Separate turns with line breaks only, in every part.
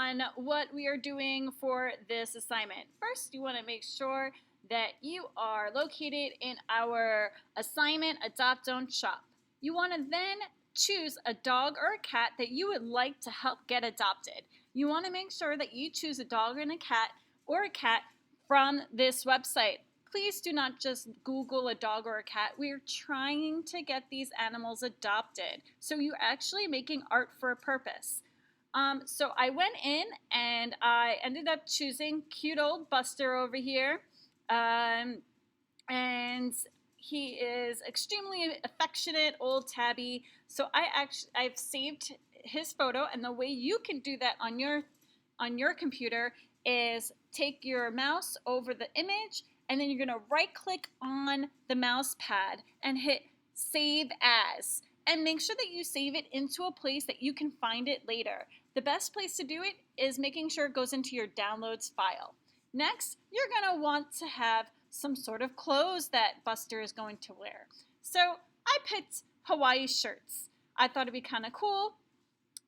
on what we are doing for this assignment. First, you want to make sure that you are located in our assignment Adopt Don't Shop. You want to then choose a dog or a cat that you would like to help get adopted. You want to make sure that you choose a dog and a cat or a cat from this website. Please do not just Google a dog or a cat. We're trying to get these animals adopted. So you're actually making art for a purpose. So I went in and I ended up choosing cute old Buster over here. And he is extremely affectionate old tabby. So I've saved his photo, and the way you can do that on your computer is take your mouse over the image, and then you're going to right click on the mouse pad and hit Save As. And make sure that you save it into a place that you can find it later. The best place to do it is making sure it goes into your downloads file. Next, you're going to want to have some sort of clothes that Buster is going to wear. So I picked Hawaii shirts. I thought it'd be kind of cool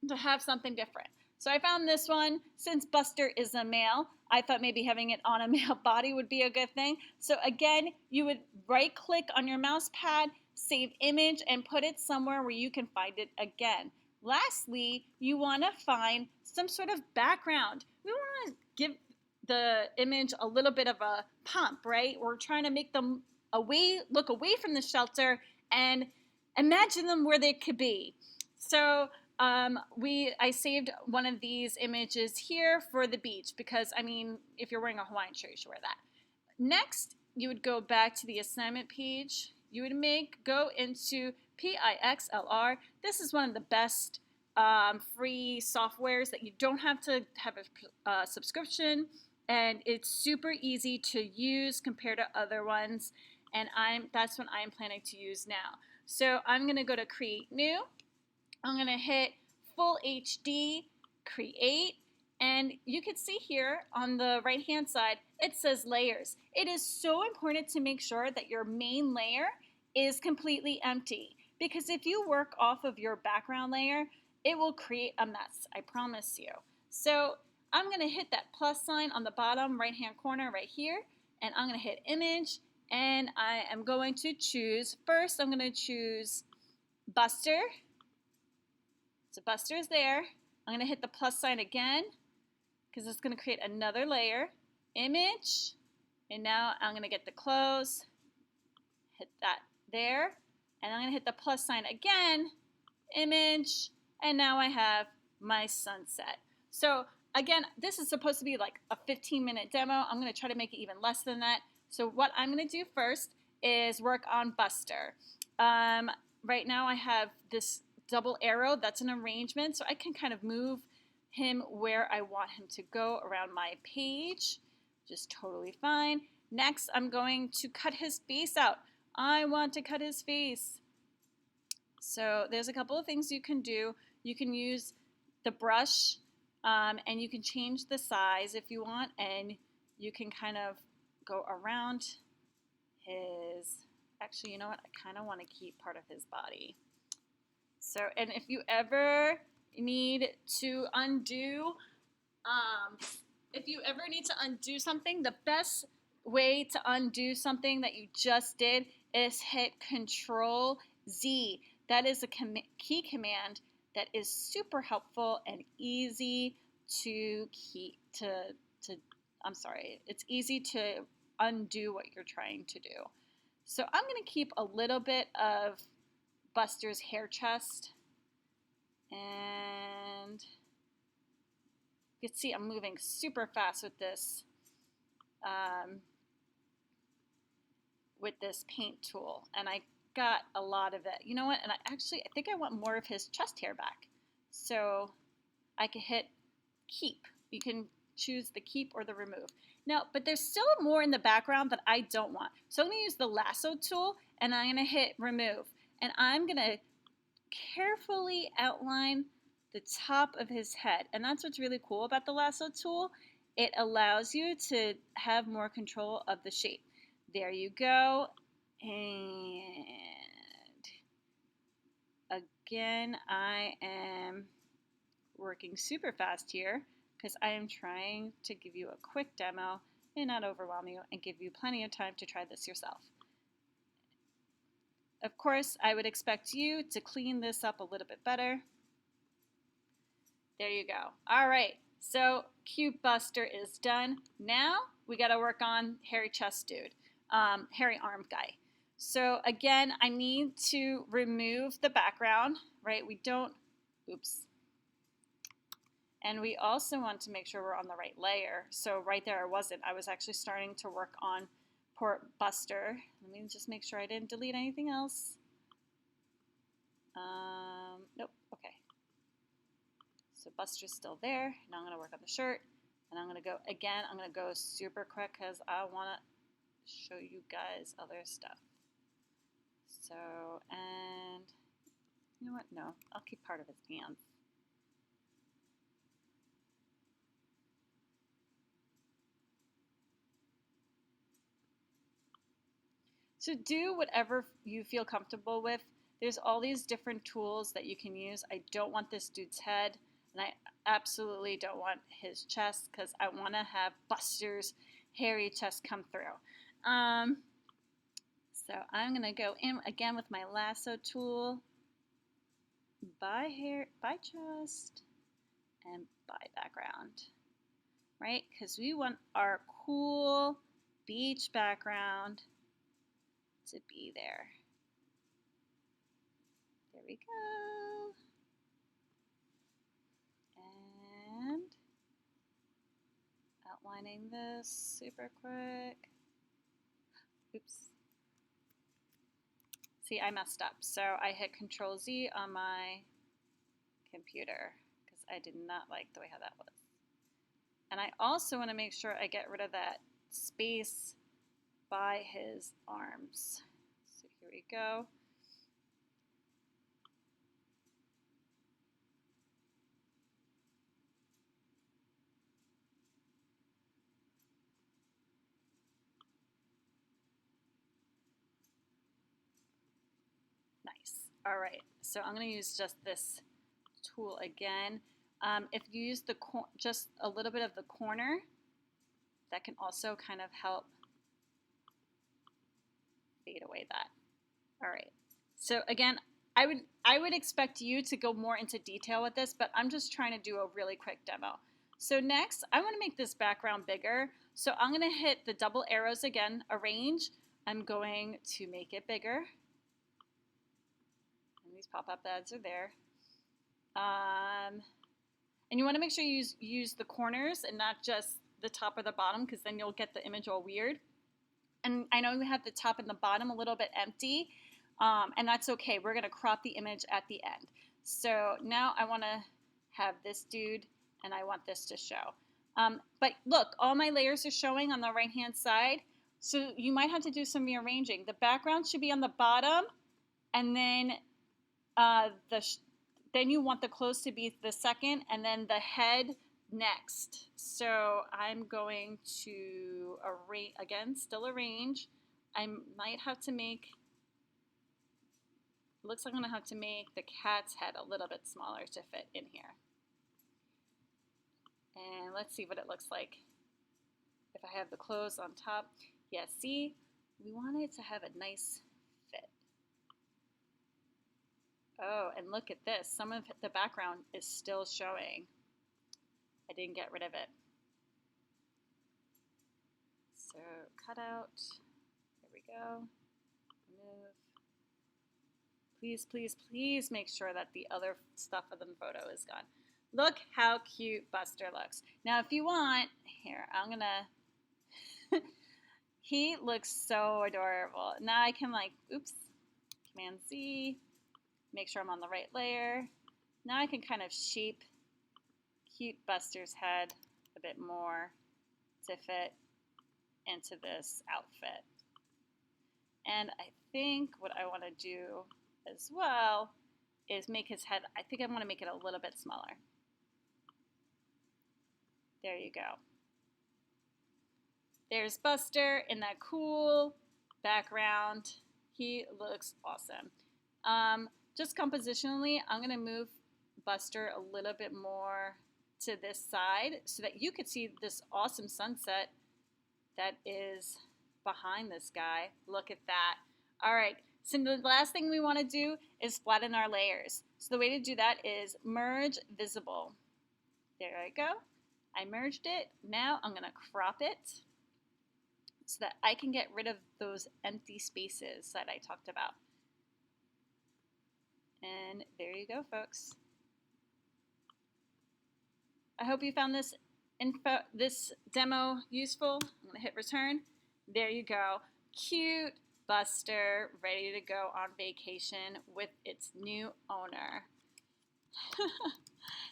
to have something different. So I found this one. Since Buster is a male, I thought maybe having it on a male body would be a good thing. So again, you would right click on your mouse pad, save image, and put it somewhere where you can find it again. Lastly, you want to find some sort of background. We want to give the image a little bit of a pump, right? We're trying to make them look away from the shelter and imagine them where they could be. So I saved one of these images here for the beach because, I mean, if you're wearing a Hawaiian shirt, you should wear that. Next, you would go back to the assignment page. You would go into PIXLR. This is one of the best free softwares that you don't have to have a subscription, and it's super easy to use compared to other ones, and that's what I'm planning to use now. So I'm going to go to Create New. I'm going to hit Full HD, Create, and you can see here on the right hand side it says layers. It is so important to make sure that your main layer is completely empty, because if you work off of your background layer, it will create a mess, I promise you. So I'm going to hit that plus sign on the bottom right hand corner right here, and I'm going to hit Image, and I am going to choose, first I'm going to choose Buster. So Buster is there. I'm going to hit the plus sign again because it's going to create another layer. Image, and now I'm going to get the clothes, hit that there, and I'm going to hit the plus sign again, Image, and now I have my sunset. So again, this is supposed to be like a 15-minute demo. I'm going to try to make it even less than that. So what I'm going to do first is work on Buster. Right now I have this double arrow, that's an arrangement, so I can kind of move him where I want him to go around my page, just totally fine. Next, I'm going to cut his face out. I want to cut his face. So there's a couple of things you can do. You can use the brush, and you can change the size if you want, and you can kind of go around his, actually, you know what, I kind of want to keep part of his body. So, and if you ever need to undo, something, the best way to undo something that you just did is hit Control Z. That is a key command that is super helpful and easy to it's easy to undo what you're trying to do. So I'm going to keep a little bit of Buster's hair chest, and you can see I'm moving super fast with this paint tool, and I got a lot of it. You know what? And I think I want more of his chest hair back, so I can hit Keep. You can choose the Keep or the Remove. Now, but there's still more in the background that I don't want, so I'm going to use the lasso tool, and I'm going to hit Remove. And I'm going to carefully outline the top of his head. And that's what's really cool about the lasso tool. It allows you to have more control of the shape. There you go. And again, I am working super fast here because I am trying to give you a quick demo and not overwhelm you and give you plenty of time to try this yourself. Of course, I would expect you to clean this up a little bit better. There you go. All right, so Cute Buster is done. Now we got to work on hairy chest dude, hairy arm guy. So again, I need to remove the background, right? We don't, oops. And we also want to make sure we're on the right layer. So right there I wasn't. I was actually starting to work on poor Buster. Let me just make sure I didn't delete anything else. Nope, okay. So Buster's still there. Now I'm going to work on the shirt. And I'm going to go, again, I'm going to go super quick because I want to show you guys other stuff. So, and you know what? No, I'll keep part of his hands. So do whatever you feel comfortable with. There's all these different tools that you can use. I don't want this dude's head, and I absolutely don't want his chest because I want to have Buster's hairy chest come through. So I'm going to go in again with my lasso tool, by chest, and by background, right? Because we want our cool beach background to be there. There we go. And outlining this super quick. Oops. See, I messed up. So I hit Control Z on my computer because I did not like the way how that was. And I also want to make sure I get rid of that space by his arms. So here we go. Nice. All right, so I'm going to use just this tool again. If you use the just a little bit of the corner, that can also kind of help fade away that. All right. So again, I would expect you to go more into detail with this, but I'm just trying to do a really quick demo. So next, I want to make this background bigger. So I'm going to hit the double arrows again, arrange. I'm going to make it bigger. And these pop-up ads are there. And you want to make sure you use the corners and not just the top or the bottom, because then you'll get the image all weird. And I know we have the top and the bottom a little bit empty, and that's okay. We're going to crop the image at the end. So now I want to have this dude, and I want this to show. But look, all my layers are showing on the right-hand side, so you might have to do some rearranging. The background should be on the bottom, and then then you want the clothes to be the second, and then the head next. So I'm going to arrange, again, still arrange. I might have to make, looks like I'm gonna have to make the cat's head a little bit smaller to fit in here. And let's see what it looks like if I have the clothes on top. Yeah, see, we want it to have a nice fit. Oh, and look at this. Some of the background is still showing. I didn't get rid of it. So cut out. There we go. Remove. Please, please, please make sure that the other stuff of the photo is gone. Look how cute Buster looks. Now, if you want, here, I'm gonna, he looks so adorable. Now I can like, oops, Command Z, make sure I'm on the right layer. Now I can kind of shape cute Buster's head a bit more to fit into this outfit. And I think what I want to do as well is make his head, I think I want to make it a little bit smaller. There you go. There's Buster in that cool background. He looks awesome. Just compositionally, I'm going to move Buster a little bit more to this side so that you could see this awesome sunset that is behind this guy. Look at that. All right, so the last thing we want to do is flatten our layers. So the way to do that is merge visible. There I go. I merged it. Now I'm going to crop it so that I can get rid of those empty spaces that I talked about. And there you go, folks. I hope you found this demo useful. I'm going to hit return. There you go. Cute Buster ready to go on vacation with its new owner.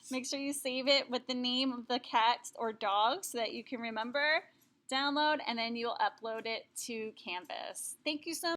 Make sure you save it with the name of the cat or dog so that you can remember. Download, and then you'll upload it to Canvas. Thank you so much.